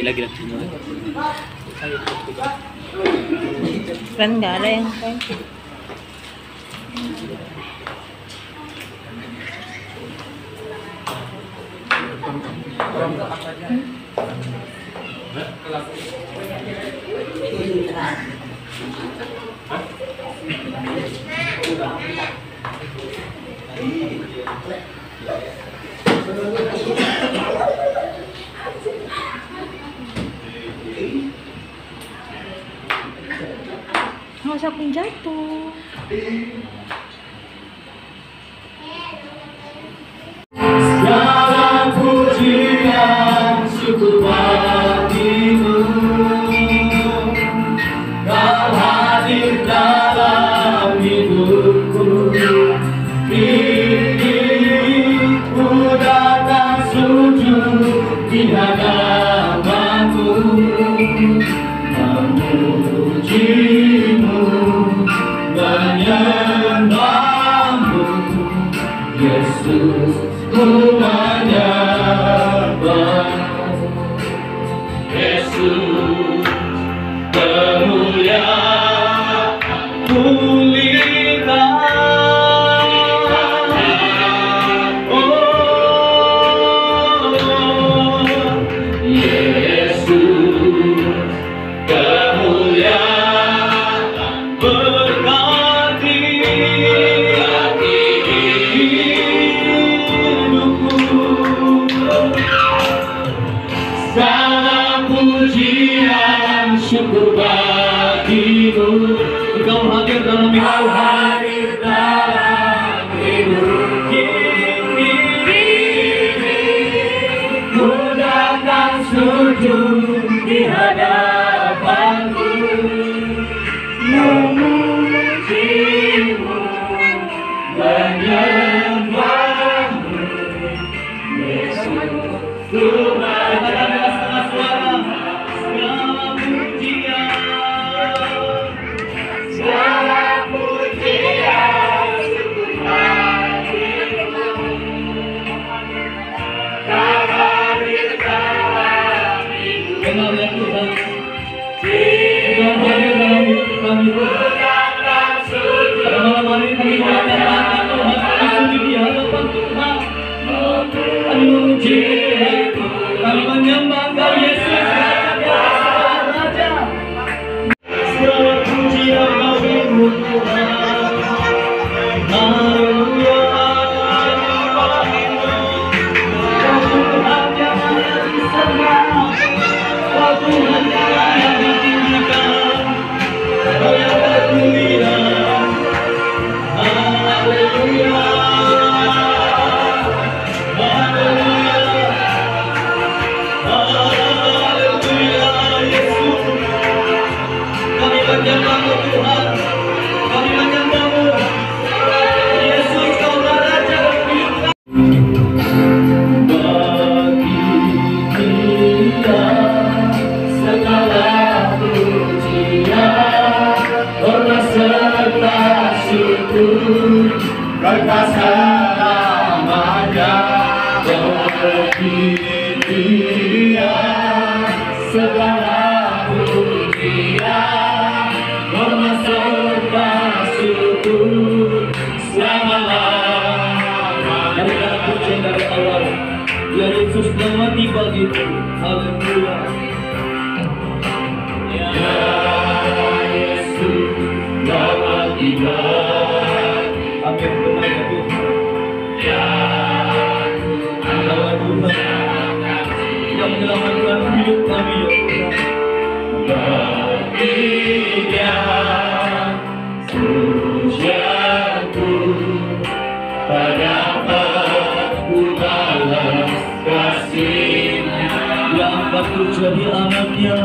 lagi lang sino. Kan nggak ada yang kayak nggak usah pun jatuh. Segala pujian syukur bagimu, Kau hadir dalam hidupku. Kini ku datang sujud di hadapanmu, memujimu, menyembahmu, Yesus. Ku menyembah Yesus, kemuliaan pulihkan. Oh, Yesus, kemuliaan berkati segala pujian syukur bagimu. Engkau hadir dalam hidup, ku datang sujud di hadapanmu, memujimu, menyembahmu, Yesus. Ku kami menyembah Kau Yesus, Raja. Segala pujian bagimu Tuhan. Haleluya. Kau Tuhan yang ada di surga, Kau Tuhan yang ditinggikan, Kau yang termulia. Haleluya. Menyembahmu Tuhan, kami menyembahmu Yesus, Kaulah Raja hidup kami. Bagi Dia segala pujian, hormat serta syukur, kekal selamanya. Bagi Dia segala pujian, hormat serta syukur selama-lamanya. Dari dalam pujian dari awal, ya Yesus mati bagiku. Haleluya. Ya Yesus mati bagiku. Amin. Benar ya Tuhan. Ya Tuhan yang menyelamatkan hidup kami ya Tuhan. Bagi Dia pujianku, pendapatku balas kasih-Nya. Yang angkatku jadi anak-Nya.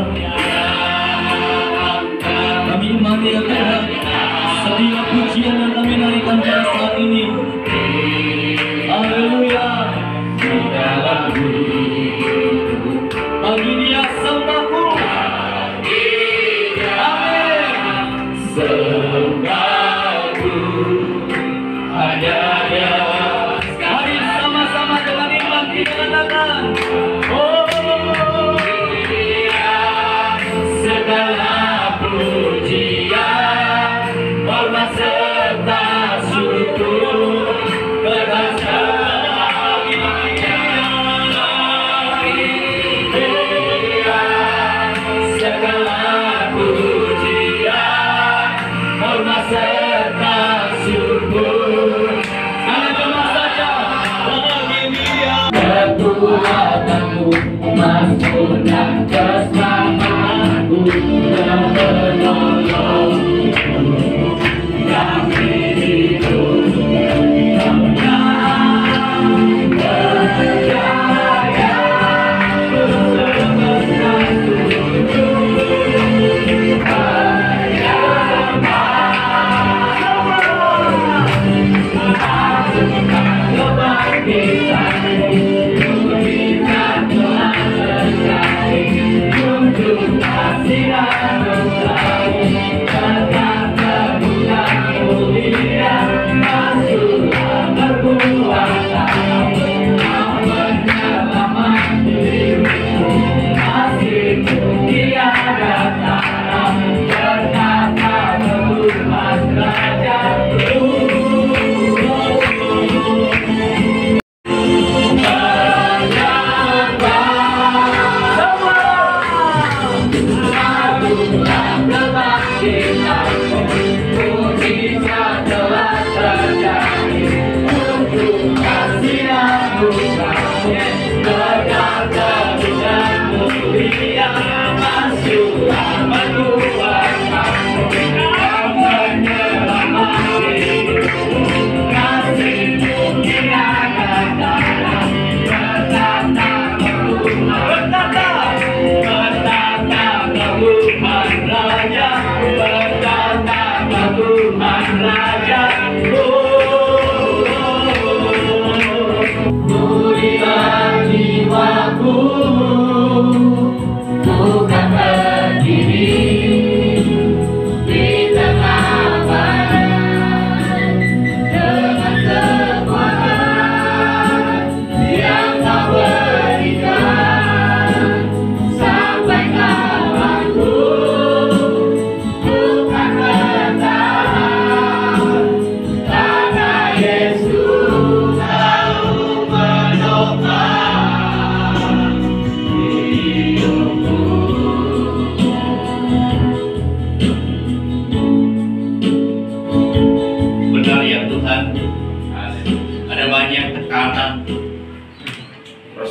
Kami imani ya Tuhan, setiap pujian yang kami naikkan pada saat ini. Haleluya. Di dalam hidup, bagi Dia sembahku. Sembahku hanya Dia. Mari sama-sama dengan iman kita katakan, oh bersamaku dan menolong kami hidup yang berjaya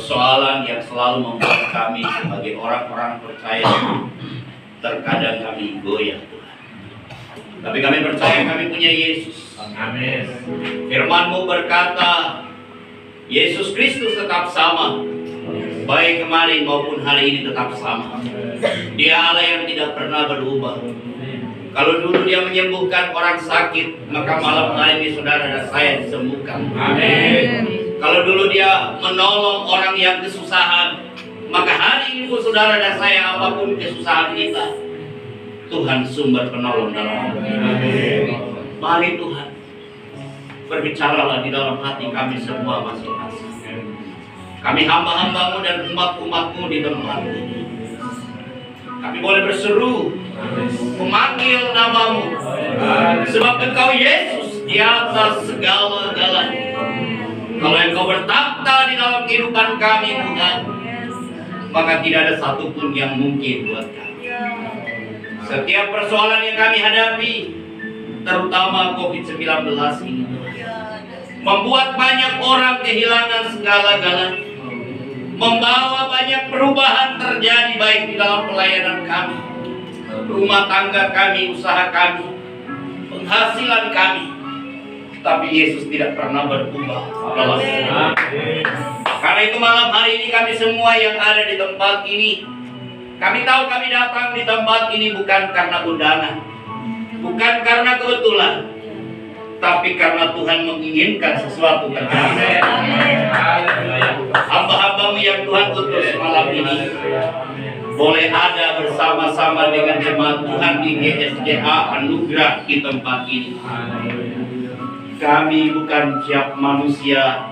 persoalan yang selalu membuat kami sebagai orang-orang percaya terkadang kami goyah, Tuhan. Tapi kami percaya kami punya Yesus. Amin. Firman-Mu berkata, Yesus Kristus tetap sama, baik kemarin maupun hari ini tetap sama. Dia Allah yang tidak pernah berubah. Kalau dulu Dia menyembuhkan orang sakit, maka malam hari ini saudara dan saya disembuhkan. Amin. Kalau dulu Dia menolong orang yang kesusahan, maka hari ini pun saudara dan saya, apapun kesusahan kita, Tuhan sumber penolong dalam hidup. Amin. Mari Tuhan, berbicaralah di dalam hati kami semua masing-masing. Kami hamba-hamba-Mu dan umat-umat-Mu di tempat ini. Kami boleh berseru, memanggil nama-Mu, sebab Engkau Yesus di atas segala-galanya. Kalau Engkau bertakhta di dalam kehidupan kami, Tuhan, maka tidak ada satupun yang mungkin buat kami. Setiap persoalan yang kami hadapi, terutama COVID-19 ini, membuat banyak orang kehilangan segala-galanya, membawa banyak perubahan terjadi baik di dalam pelayanan kami, rumah tangga kami, usaha kami, penghasilan kami. Tapi Yesus tidak pernah berubah. Karena itu malam hari ini kami semua yang ada di tempat ini, kami tahu kami datang di tempat ini bukan karena undangan, bukan karena kebetulan, tapi karena Tuhan menginginkan sesuatu terjadi. Hamba-hamba-Mu yang Tuhan utus malam ini boleh ada bersama-sama dengan jemaat Tuhan di GSJA Anugerah di tempat ini. Kami bukan siap manusia,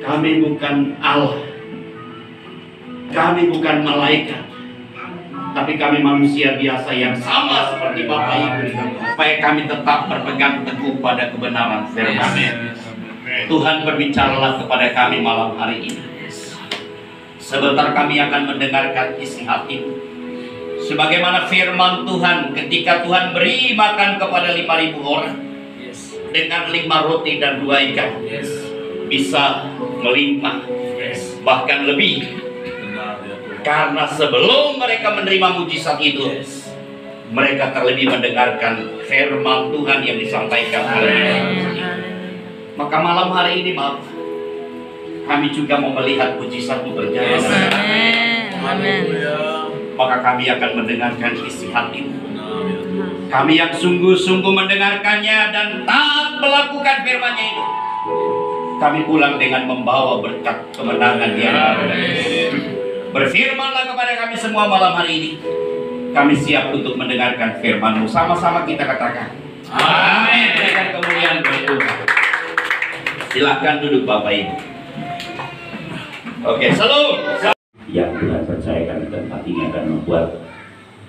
kami bukan Allah, kami bukan malaikat, tapi kami manusia biasa yang sama seperti Bapak Ibu, supaya kami tetap berpegang teguh pada kebenaran firman. Tuhan berbicaralah kepada kami malam hari ini. Sebentar kami akan mendengarkan isi hati-Mu. Sebagaimana firman Tuhan ketika Tuhan beri makan kepada 5.000 orang dengan 5 roti dan 2 ikan, bisa melimpah, bahkan lebih. Karena sebelum mereka menerima mujizat itu, mereka terlebih mendengarkan firman Tuhan yang disampaikan oleh Tuhan. Maka malam hari ini, Bapak, kami juga mau melihat mujizat itu berjalan. Amin. Maka kami akan mendengarkan isi hati. Kami yang sungguh-sungguh mendengarkannya dan taat melakukan firman-Nya itu, kami pulang dengan membawa berkat kemenangan yang baru. Berfirmanlah kepada kami semua malam hari ini. Kami siap untuk mendengarkan firman-Mu. Sama-sama kita katakan amin. Berikan kemuliaan bagi Tuhan. Silahkan duduk Bapak Ibu. Oke, salam. Yang Tuhan percayakan di tempat ini akan membuat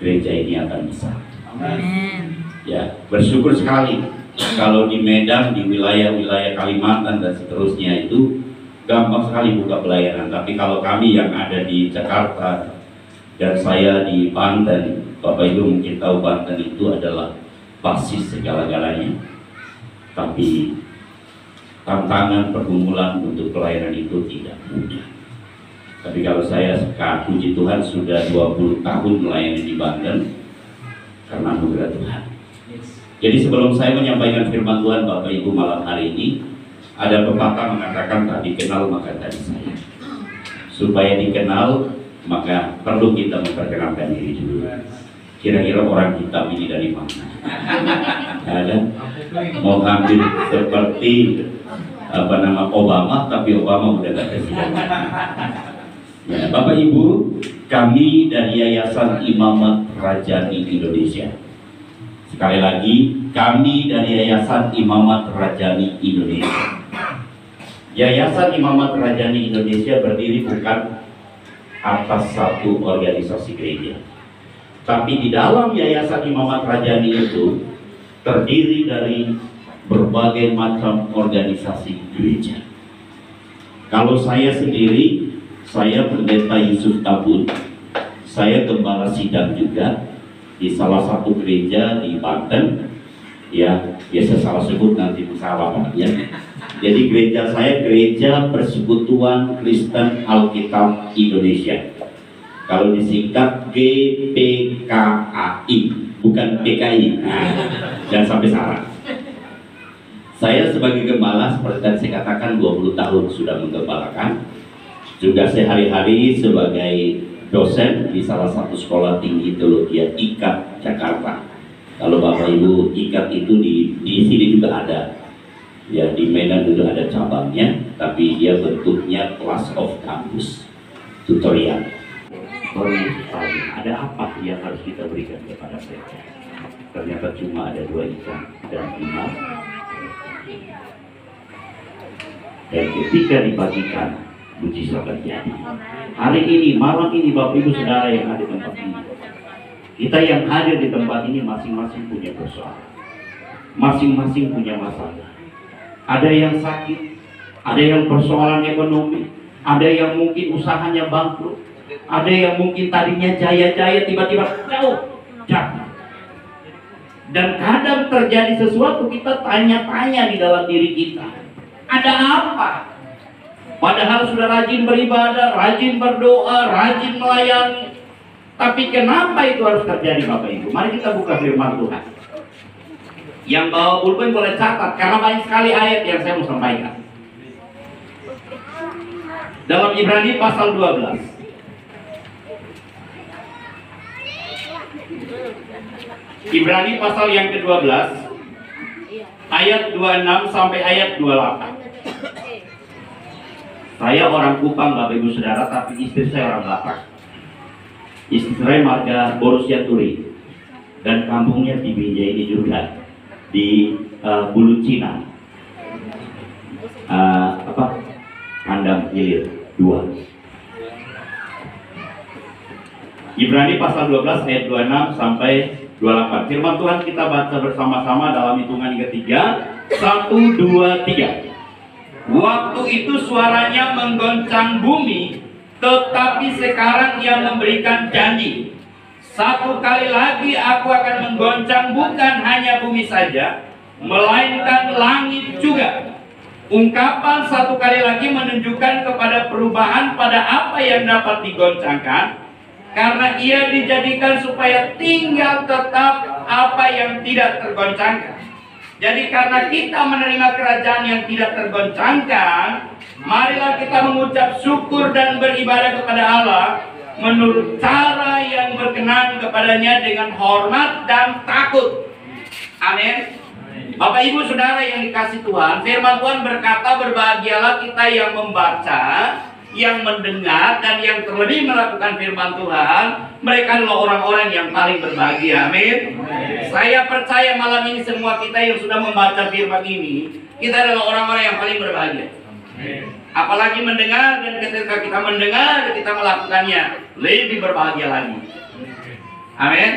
gereja ini akan besar. Amin. Ya, bersyukur sekali kalau di Medan, di wilayah-wilayah Kalimantan dan seterusnya itu gampang sekali buka pelayanan. Tapi kalau kami yang ada di Jakarta dan saya di Banten, Bapak Ibu mungkin tahu Banten itu adalah basis segala-galanya. Tapi tantangan pergumulan untuk pelayanan itu tidak mudah. Tapi kalau saya puji Tuhan sudah 20 tahun melayani di Banten karena anugerah Tuhan. Jadi sebelum saya menyampaikan firman Tuhan Bapak Ibu malam hari ini, ada pepatah mengatakan tak dikenal maka tak disayang. Supaya dikenal maka perlu kita memperkenalkan diri dulu. Kira-kira orang hitam ini dari mana? Ada mau ambil seperti Obama, tapi Obama udah gak presiden. Ya, Bapak Ibu, kami dari Yayasan Imamat Rajani Indonesia. Sekali lagi, kami dari Yayasan Imamat Rajani Indonesia. Yayasan Imamat Rajani Indonesia berdiri bukan atas satu organisasi gereja, tapi di dalam Yayasan Imamat Rajani itu terdiri dari berbagai macam organisasi gereja. Kalau saya sendiri, saya pendeta Yusuf Tabun. Saya gembala sidang juga di salah satu gereja di Banten. Ya, biasa salah sebut nanti salah ya. Jadi gereja saya Gereja Persekutuan Kristen Alkitab Indonesia. Kalau disingkat GPKAI, bukan PKI. Nah, jangan sampai salah. Saya sebagai gembala seperti tadi saya katakan 20 tahun sudah menggembalakan. Juga sehari-hari sebagai dosen di salah satu sekolah tinggi teologi IKAT Jakarta. Kalau Bapak Ibu IKAT itu di sini juga ada. Ya, di Medan juga ada cabangnya, tapi dia bentuknya class of campus tutorial. Ada apa yang harus kita berikan kepada mereka? Ternyata cuma ada 2 ikan dan 5. Dan ketika dibagikan, mujizat terjadi. Hari ini, malam ini, Bapak Ibu Saudara yang ada di tempat ini, kita yang hadir di tempat ini masing-masing punya persoalan, masing-masing punya masalah. Ada yang sakit, ada yang persoalan ekonomi, ada yang mungkin usahanya bangkrut, ada yang mungkin tadinya jaya-jaya tiba-tiba jatuh. Dan kadang terjadi sesuatu, kita tanya-tanya di dalam diri kita, ada apa? Padahal sudah rajin beribadah, rajin berdoa, rajin melayani. Tapi kenapa itu harus terjadi Bapak Ibu? Mari kita buka firman Tuhan. Yang bawa pulpen boleh catat, karena banyak sekali ayat yang saya mau sampaikan. Dalam Ibrani pasal 12. Ibrani pasal yang ke-12, ayat 26 sampai ayat 28. Saya orang Kupang Bapak Ibu Saudara, tapi istri saya orang Batak. Istri saya marga Borussia Turi, dan kampungnya di Binjai ini juga, di Bulu Cina, Kandang Hilir 2. Ibrani pasal 12 ayat 26 sampai 28. Firman Tuhan kita baca bersama-sama dalam hitungan yang ketiga. 1, 2, 3. Waktu itu suaranya menggoncang bumi, tetapi sekarang ia memberikan janji. 1 kali lagi aku akan menggoncang bukan hanya bumi saja, melainkan langit juga. Ungkapan 1 kali lagi menunjukkan kepada perubahan pada apa yang dapat digoncangkan, Karena ia dijadikan supaya tinggal tetap apa yang tidak tergoncangkan. Jadi karena kita menerima kerajaan yang tidak tergoncangkan, marilah kita mengucap syukur dan beribadah kepada Allah menurut cara yang berkenan kepadanya dengan hormat dan takut. Amin. Bapak Ibu Saudara yang dikasih Tuhan, firman Tuhan berkata, berbahagialah kita yang membaca, yang mendengar, dan yang terlebih melakukan firman Tuhan. Mereka adalah orang-orang yang paling berbahagia. Amin. Saya percaya malam ini semua kita yang sudah membaca firman ini, kita adalah orang-orang yang paling berbahagia. Apalagi mendengar, dan ketika kita mendengar, kita melakukannya, lebih berbahagia lagi. Amin.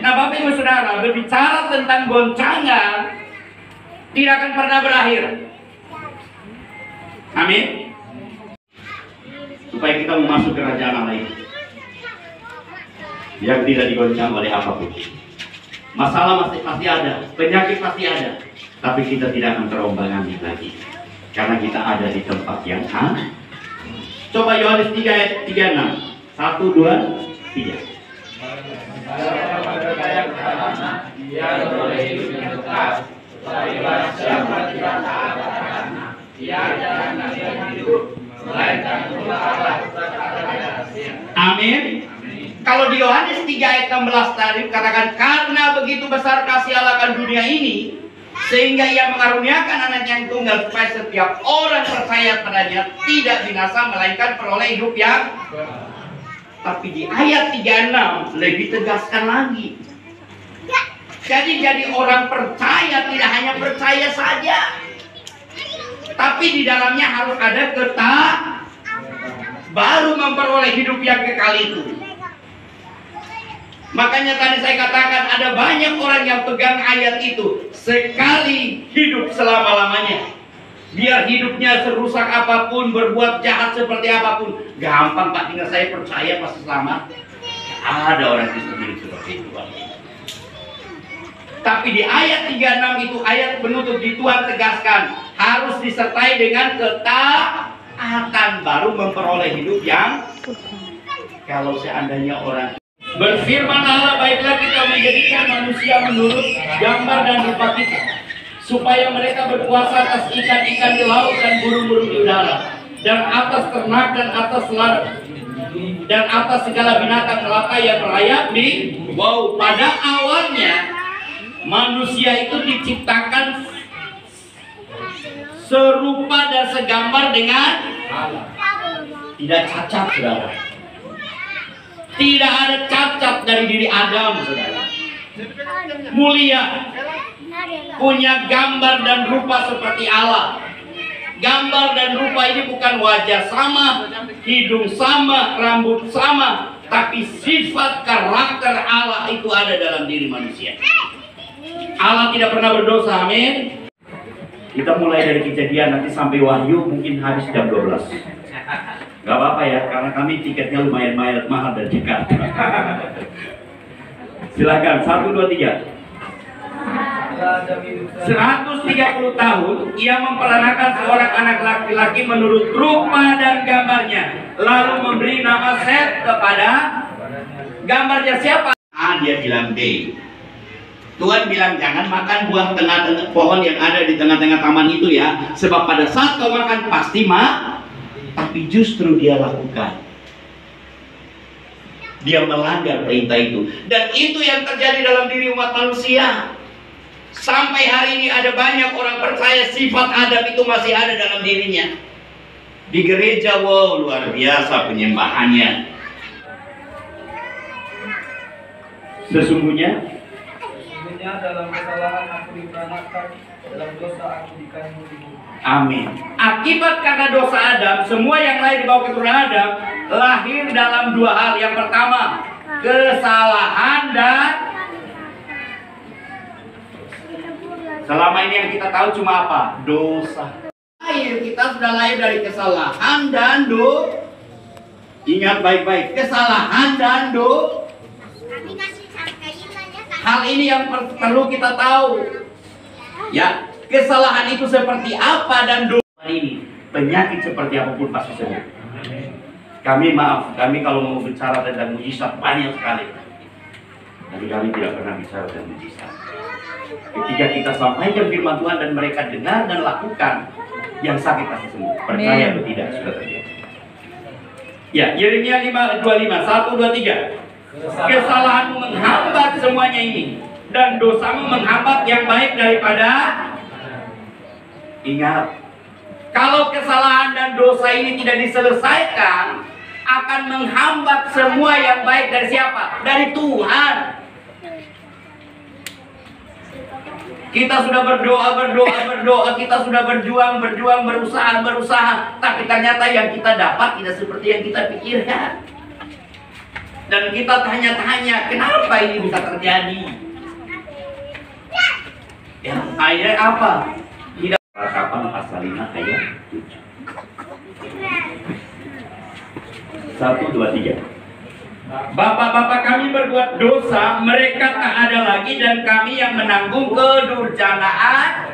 Nah, Bapak Ibu Saudara, berbicara tentang goncangan tidak akan pernah berakhir. Amin. Supaya kita masuk kerajaan Allah itu yang tidak digoncang oleh apapun. Masalah pasti ada, penyakit pasti ada, tapi kita tidak akan terombang-ambing lagi karena kita ada di tempat yang aman. Coba Yohanes 3 ayat 36. 1, 2, 3. Dia boleh hidup yang tetap, supaya siapa tidak taat akannya, dia jangan hidup, melainkan Allah. Amin. Kalau di Yohanes 3 ayat 16 tadi katakan, karena begitu besar kasih Allah akan dunia ini, sehingga ia mengaruniakan anak yang tunggal, supaya setiap orang percaya padanya tidak binasa, melainkan peroleh hidup yang. Tapi di ayat 36 lebih tegaskan lagi. Jadi orang percaya tidak hanya percaya saja, tapi di dalamnya harus ada ketaatan, baru memperoleh hidup yang kekal itu. Makanya tadi saya katakan ada banyak orang yang pegang ayat itu, sekali hidup selama-lamanya. Biar hidupnya serusak apapun, berbuat jahat seperti apapun, gampang Pak, tinggal saya percaya pasti selamat. Ada orang Kristen hidup seperti itu, Pak. Tapi di ayat 36 itu ayat penutup, di Tuhan tegaskan harus disertai dengan ketaatan, baru memperoleh hidup yang. Kalau seandainya orang berfirman Allah, baiklah kita menjadikan manusia menurut gambar dan rupa kita, supaya mereka berkuasa atas ikan-ikan di laut dan burung-burung di udara, dan atas ternak dan atas laut, dan atas segala binatang melata yang merayap di bawah. Pada awalnya manusia itu diciptakan serupa dan segambar dengan Allah. Tidak cacat, saudara. Tidak ada cacat dari diri Adam, saudara. Mulia, punya gambar dan rupa seperti Allah. Gambar dan rupa ini bukan wajah sama, hidung sama, rambut sama, tapi sifat karakter Allah itu ada dalam diri manusia. Allah tidak pernah berdosa, amin. Kita mulai dari Kejadian nanti sampai Wahyu mungkin habis jam 12. Gak apa-apa ya, karena kami tiketnya lumayan mahal dari Jakarta. Silakan, 1, 2, 3. 130 tahun ia memperanakan seorang anak laki-laki menurut rupa dan gambarnya, lalu memberi nama Set kepada gambarnya. Siapa? Dia bilang D. Tuhan bilang jangan makan buah tengah-tengah pohon yang ada di tengah-tengah taman itu ya, sebab pada saat kau makan pasti tapi justru dia lakukan. Dia melanggar perintah itu, dan itu yang terjadi dalam diri umat manusia. Sampai hari ini ada banyak orang percaya sifat Adam itu masih ada dalam dirinya. Di gereja, wow, luar biasa penyembahannya. Sesungguhnya dalam kesalahan aku diperanakan, dalam dosa aku dikandung. Amin. Akibat karena dosa Adam, semua yang lahir di bawah keturunan Adam lahir dalam dua hal. Yang pertama, kesalahan, dan selama ini yang kita tahu cuma apa? Dosa. Kita sudah lahir dari kesalahan dan dosa. Ingat baik-baik, kesalahan dan dosa. Hal ini yang perlu kita tahu. Ya, kesalahan itu seperti apa dan dosa ini, penyakit seperti apapun pasti sembuh. Kami kalau mau bicara tentang mujizat banyak sekali. Tapi kami tidak pernah bicara tentang mujizat. Ketika kita sampaikan firman Tuhan dan mereka dengar dan lakukan, yang sakit pasti sembuh. Percaya atau tidak sudah terjadi. Ya, Yeremia 5:25, 1, 2, 3. Kesalahanmu menghambat semuanya ini, dan dosamu menghambat yang baik daripada. Ingat, kalau kesalahan dan dosa ini tidak diselesaikan, akan menghambat semua yang baik dari siapa? Dari Tuhan. Kita sudah berdoa, kita sudah berjuang, berusaha, tapi ternyata yang kita dapat tidak seperti yang kita pikirkan. Dan kita tanya-tanya, kenapa ini bisa terjadi? Ya, akhirnya apa? Tidak. Rakapan pasal 5 ayat 7. 1, 2, 3. Bapak-bapak kami berbuat dosa, mereka tak ada lagi, dan kami yang menanggung kedurjanaan.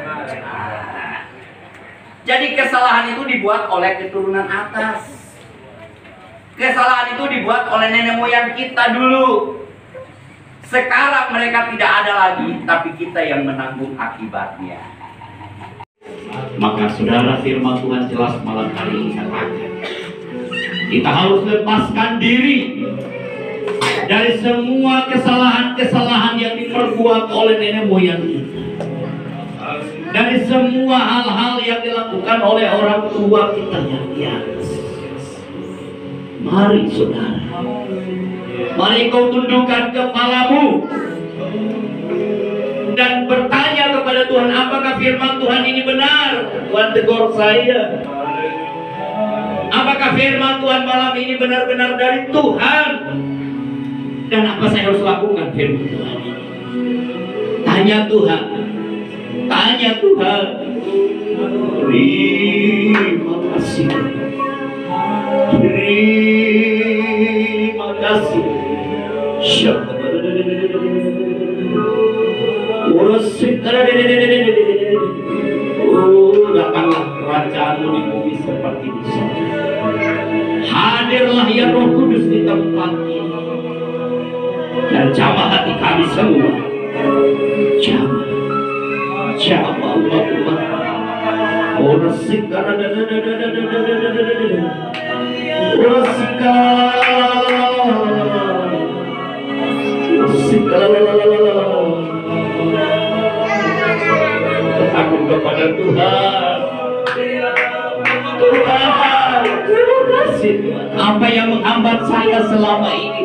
Jadi kesalahan itu dibuat oleh keturunan atas. Kesalahan itu dibuat oleh nenek moyang kita dulu. Sekarang mereka tidak ada lagi, tapi kita yang menanggung akibatnya. Maka saudara, firman Tuhan jelas malam hari ini katakan, kita harus lepaskan diri dari semua kesalahan-kesalahan yang diperbuat oleh nenek moyang kita, dari semua hal-hal yang dilakukan oleh orang tua kita yang di atas. Mari saudara, mari kau tundukkan kepalamu dan bertanya kepada Tuhan, apakah firman Tuhan ini benar? Tuhan tegur saya, apakah firman Tuhan malam ini benar-benar dari Tuhan? Dan apa saya harus lakukan firman Tuhan ini? Tanya Tuhan, tanya Tuhan. Terima kasih, terima kasih. Datanglah kerajaanmu di bumi seperti di sana. Hadirlah ya Roh Kudus di tempat ini, dan jamah hati kami semua. Jamah Allah. Takut kepada Tuhan. Tuhan, terima kasih Tuhan. Apa yang menghambat saya selama ini?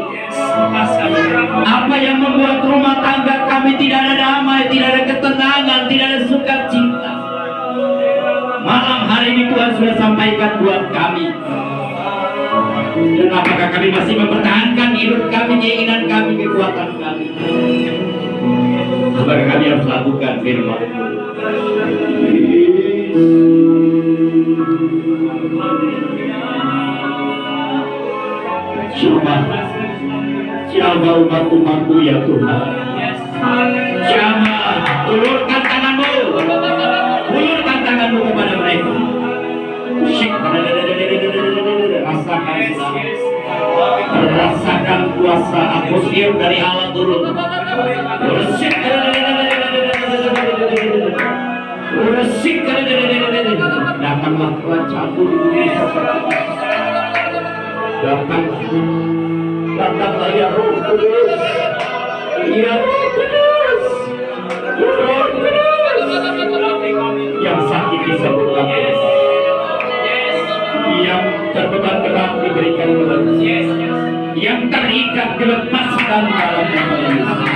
Apa yang membuat rumah tangga kami tidak ada damai, tidak ada ketenangan, tidak ada sukacita? Malam hari ini Tuhan sudah sampaikan buat kami. Dan apakah kami masih mempertahankan hidup kami, keinginan kami, kekuatan kami? Apakah kami harus lakukan firman Tuhan? Coba umat-umatmu ya Tuhan. Coba ulurkan tanganmu, ulurkan tanganmu kepada mereka. Rasakan kuasa atmosfer dari Allah turun. Datanglah kerajaan-Mu di bumi seperti ini. Datanglah ya Roh Kudus. Ya Roh Kudus. Roh Kudus. Yang sakit disembuhkan, yang terbeban berat diberikan kepada, yang terikat dilepaskan dalam nama Yesus.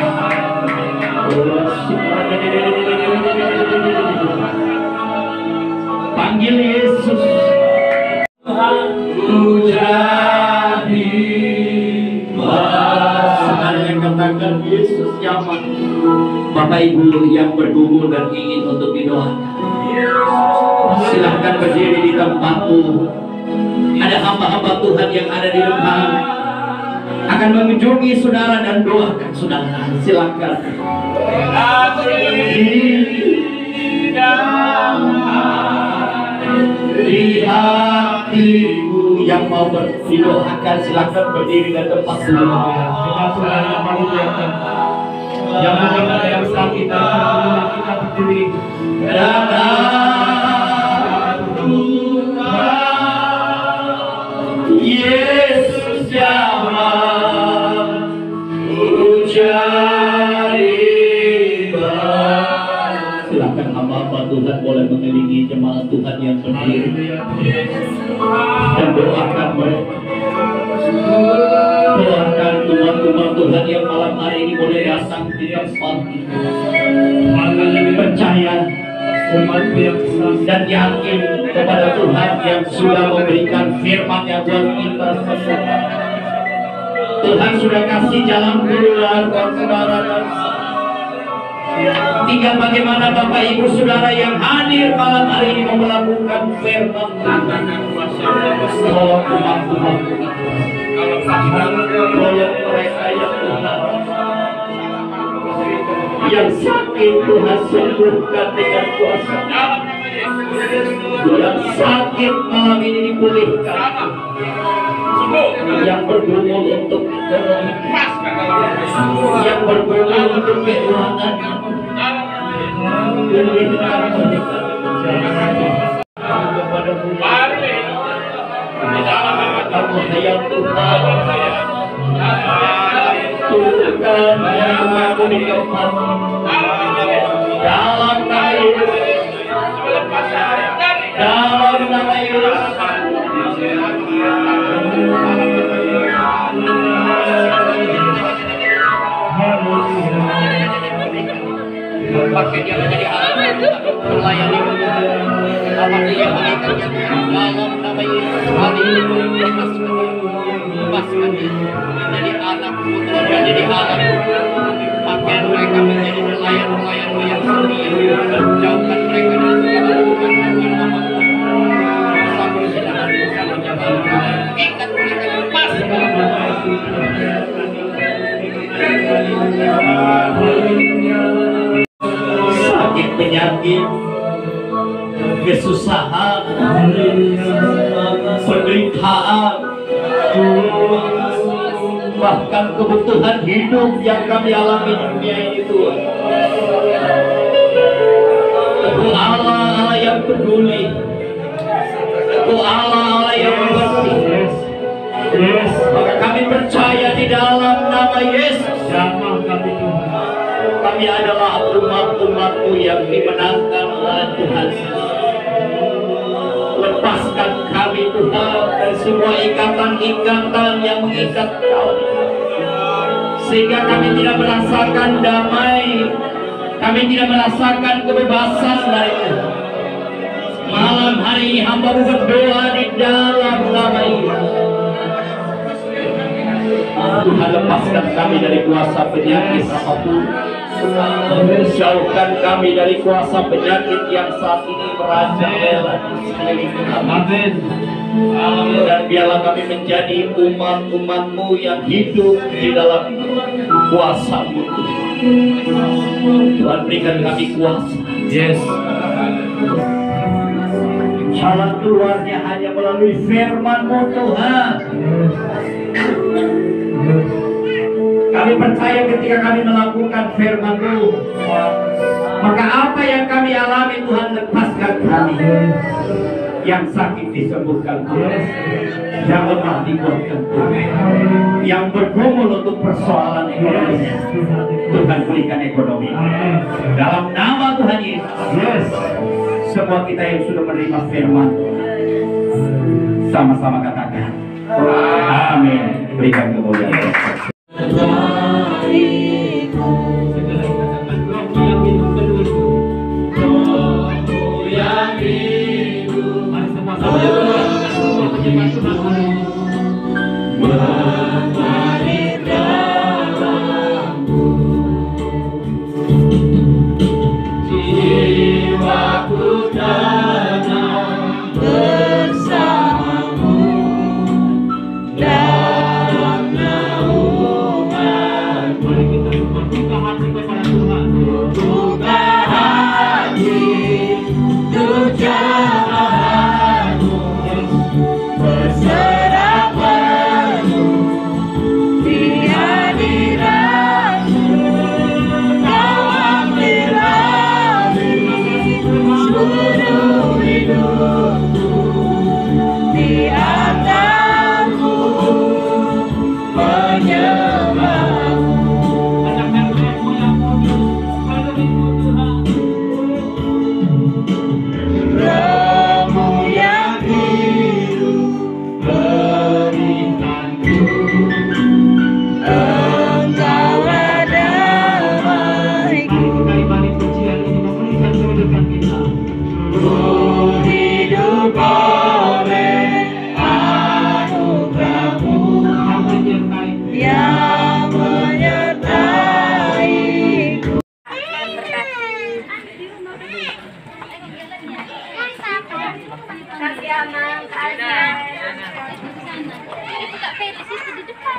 Panggil Yesus. Ku jadi yang katakan Yesus nyaman. Bapak Ibu yang bergumul dan ingin untuk didoakan, silahkan berdiri di tempatmu. Ada hamba-hamba Tuhan yang ada di depan akan mengunjungi saudara dan doakan saudara. Silahkan. Di hatiku yang mau didoakan silakan berdiri dan tempat semua. Yang mendengar yang sakit kita berdiri. Yesus jamaah ucari. Silakan hamba-hamba Tuhan boleh mengelilingi jemaat Tuhan yang berdiri dan doakan mereka. Doakan tuhan-tuhan Tuhan yang malam hari ini boleh datang di tempat percaya dan yakin kepada Tuhan yang sudah memberikan firman-Nya buat kita semua. Tuhan sudah kasih jalan keluar buat saudara dan tinggal bagaimana Bapak Ibu Saudara yang hadir malam hari ini mau melakukan firman Tuhan. Tolong umat-umat, tolong mereka yang Tuhan yang sakit Tuhan sembuhkan dengan kuasa. Yang sakit malam ini dipulihkan. Yang bergumul untuk ekonomi, yang bergumul untuk keuangan, pulihkan mereka kepada Tuhan. Kamu hayat Tuhan, Tuhan yang aku di tempat dalam nama Yesus, dalam nama Yesus. Pakai dia menjadi alat melayani apa dia berikan dalam nama Yesus. Hari ini bebaskan dia menjadi anak Tuhan, menjadi anak. Pakai mereka menjadi pelayan-pelayan yang setia, jauhkan mereka dari segala Tuhan sampai sedangkan Tuhan menjaga ikat mereka lepaskan. Sakit penyakit, kesusahan, penderitaan, bahkan kebutuhan hidup yang kami alami di dunia ini Tuhan. Engkau Allah yang peduli, Engkau Allah yang mengerti. Maka kami percaya di dalam nama Yesus. Kami adalah umat-umat-Mu yang dimenangkan oleh Tuhan. Lepaskan kami Tuhan dari semua ikatan-ikatan yang mengikat kami, sehingga kami tidak merasakan damai, kami tidak merasakan kebebasan dari Tuhan. Malam hari ini hamba berdoa di dalam nama Yesus. Tuhan, lepaskan kami dari kuasa penyakit apapun. Jauhkan kami dari kuasa penyakit yang saat ini merajalela di sekeliling kami. Dan biarlah kami menjadi umat-umat-Mu yang hidup di dalam kuasa-Mu. Tuhan, berikan kami kuasa. Yes. Jalan keluarnya hanya melalui firman-Mu Tuhan. Kami percaya ketika kami melakukan firman-Mu, maka apa yang kami alami Tuhan, lepaskan kami. Yang sakit disembuhkan Tuhan, yang lemah dikuatkan Tuhan, yang bergumul untuk persoalan ekonomi, Tuhan berikan ekonomi. Dalam nama Tuhan Yesus, semua kita yang sudah menerima firman, sama-sama katakan amin. Berikan kemuliaan. Bersamamu dalam naungan Mang. Itu Kak Felis itu di depan.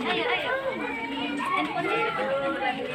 Ayo, ayo. Handphone